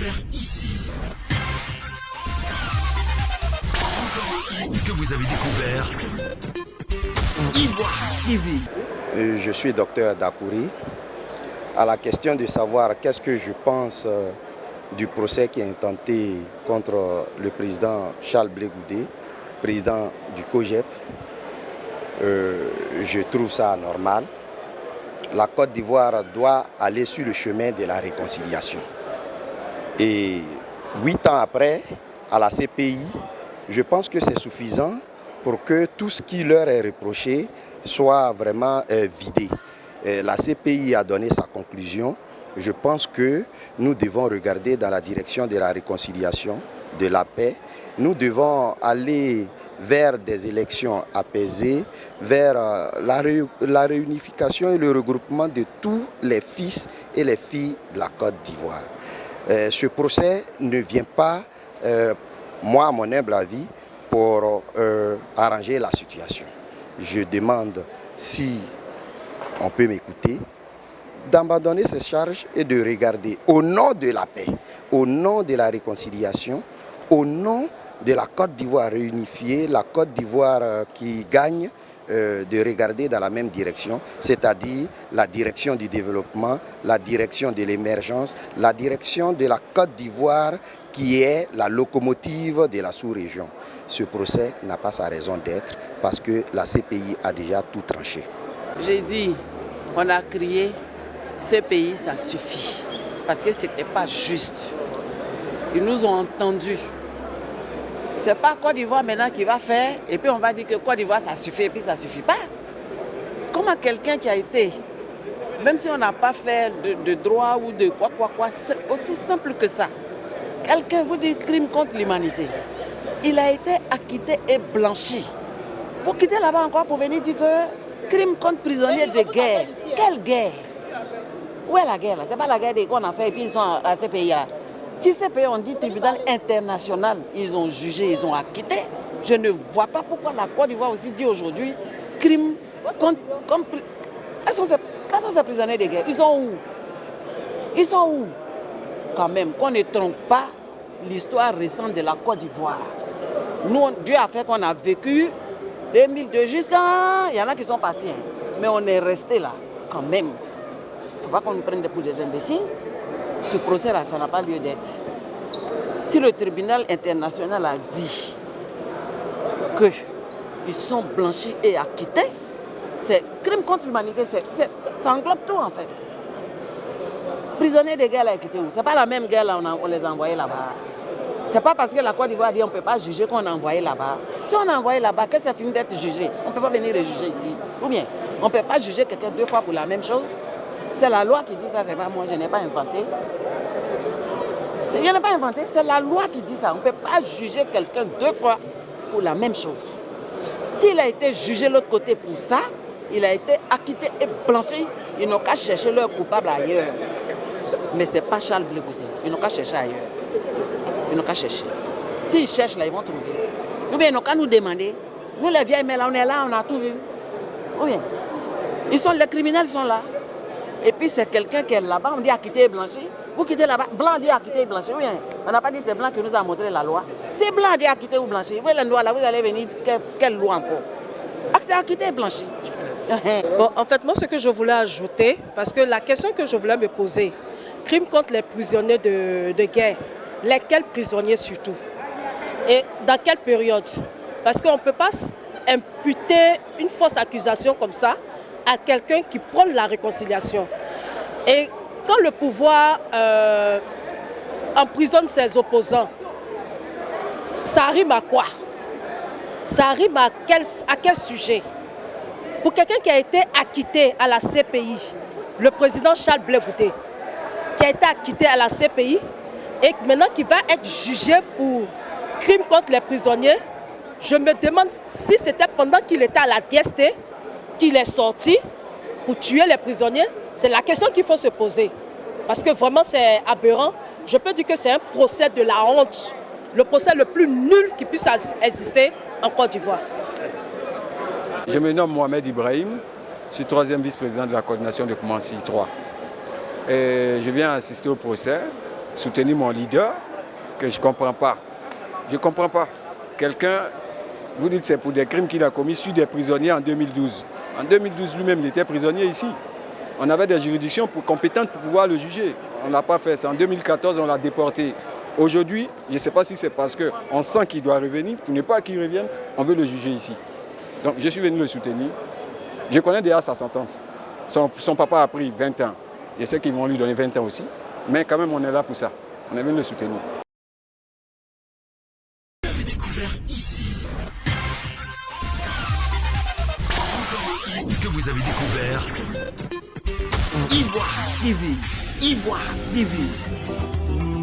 faire ici. Que vous avez découvert Ivoire TV. Je suis docteur Dakouri. À la question de savoir qu'est-ce que je pense du procès qui est intenté contre le président Charles Blé Goudé, président du COJEP, je trouve ça normal. La Côte d'Ivoire doit aller sur le chemin de la réconciliation. Et 8 ans après, à la CPI, je pense que c'est suffisant pour que tout ce qui leur est reproché soit vraiment vidé. La CPI a donné sa conclusion. Je pense que nous devons regarder dans la direction de la réconciliation, de la paix. Nous devons aller vers des élections apaisées, vers la réunification et le regroupement de tous les fils et les filles de la Côte d'Ivoire. Ce procès ne vient pas, moi à mon humble avis, pour arranger la situation. Je demande, si on peut m'écouter, d'abandonner ces charges et de regarder au nom de la paix, au nom de la réconciliation, au nom de la Côte d'Ivoire réunifiée, la Côte d'Ivoire qui gagne, de regarder dans la même direction, c'est-à-dire la direction du développement, la direction de l'émergence, la direction de la Côte d'Ivoire qui est la locomotive de la sous-région. Ce procès n'a pas sa raison d'être parce que la CPI a déjà tout tranché. J'ai dit, on a crié, CPI, ça suffit, parce que ce n'était pas juste. Ils nous ont entendus. Ce n'est pas Côte d'Ivoire maintenant qui va faire, et puis on va dire que Côte d'Ivoire ça suffit, et puis ça ne suffit pas. Comment quelqu'un qui a été, même si on n'a pas fait de droit ou de quoi, c'est aussi simple que ça. Quelqu'un vous dit crime contre l'humanité. Il a été acquitté et blanchi. Pour quitter là-bas encore pour venir dire que crime contre prisonniers de guerre. Quelle guerre? Où est la guerre là? Ce n'est pas la guerre qu'on a fait et puis ils sont à ces pays-là. Si ces pays ont dit tribunal international, ils ont jugé, ils ont acquitté. Je ne vois pas pourquoi la Côte d'Ivoire aussi dit aujourd'hui crime contre... Quels sont ces prisonniers de guerre? Ils sont où? Ils sont où? Quand même, qu'on ne trompe pas l'histoire récente de la Côte d'Ivoire. Nous, Dieu a fait qu'on a vécu 2002 jusqu'à... Il y en a qui sont partis, hein. Mais on est resté là, quand même. Il ne faut pas qu'on nous prenne pour des imbéciles. Ce procès-là, ça n'a pas lieu d'être. Si le tribunal international a dit qu'ils sont blanchis et acquittés, c'est crime contre l'humanité, ça englobe tout en fait. Prisonniers de guerre là, acquittés où? Ce n'est pas la même guerre là, on les a envoyés là-bas. Ce n'est pas parce que la Côte d'Ivoire dit qu'on ne peut pas juger qu'on a envoyé là-bas. Si on a envoyé là-bas, que ça finit d'être jugé, on ne peut pas venir le juger ici. Ou bien, on ne peut pas juger quelqu'un 2 fois pour la même chose. C'est la loi qui dit ça, c'est pas moi, je n'ai pas inventé. Je n'ai pas inventé, c'est la loi qui dit ça. On ne peut pas juger quelqu'un 2 fois pour la même chose. S'il a été jugé de l'autre côté pour ça, il a été acquitté et blanchi, ils n'ont qu'à chercher leur coupable ailleurs. Mais ce n'est pas Charles Blé Goudé, ils n'ont qu'à chercher ailleurs. Ils n'ont qu'à chercher. S'ils cherchent là, ils vont trouver. Ou bien ils n'ont qu'à nous demander. Nous les vieilles, mais là on est là, on a tout vu. Ou bien, les criminels sont là. Et puis c'est quelqu'un qui est là-bas, on dit acquitté et blanchi. Vous quittez là-bas, blanc dit acquitté et blanchi. Oui, on n'a pas dit c'est blanc qui nous a montré la loi. C'est blanc dit acquitté ou blanchi. Vous la loi là, vous allez venir, quelle loi encore? C'est acquitté et blanchi. Bon, en fait, moi ce que je voulais ajouter, parce que la question que je voulais me poser, crime contre les prisonniers de guerre, lesquels prisonniers surtout? Et dans quelle période? Parce qu'on ne peut pas imputer une fausse accusation comme ça à quelqu'un qui prône la réconciliation. Et quand le pouvoir emprisonne ses opposants, ça rime à quoi? Ça rime à quel sujet? Pour quelqu'un qui a été acquitté à la CPI, le président Charles Blé Goudé, qui a été acquitté à la CPI et maintenant qui va être jugé pour crime contre les prisonniers, je me demande si c'était pendant qu'il était à la DST qu'il est sorti pour tuer les prisonniers. C'est la question qu'il faut se poser. Parce que vraiment c'est aberrant. Je peux dire que c'est un procès de la honte. Le procès le plus nul qui puisse exister en Côte d'Ivoire. Je me nomme Mohamed Ibrahim. Je suis 3e vice-président de la coordination de Koumassi 3. Et je viens assister au procès. soutenir mon leader, que je ne comprends pas. Je ne comprends pas. Quelqu'un, vous dites c'est pour des crimes qu'il a commis sur des prisonniers en 2012. En 2012, lui-même, il était prisonnier ici. On avait des juridictions compétentes pour pouvoir le juger. On n'a pas fait ça. En 2014, on l'a déporté. Aujourd'hui, je ne sais pas si c'est parce qu'on sent qu'il doit revenir. Pour ne pas qu'il revienne, on veut le juger ici. Donc je suis venu le soutenir. Je connais déjà sa sentence. Son papa a pris 20 ans. Je sais qu'ils vont lui donner 20 ans aussi. Mais quand même, on est là pour ça. On est venu le soutenir. Vous avez découvert ici. Que vous avez découvert Ivoire TV. Ivoire TV.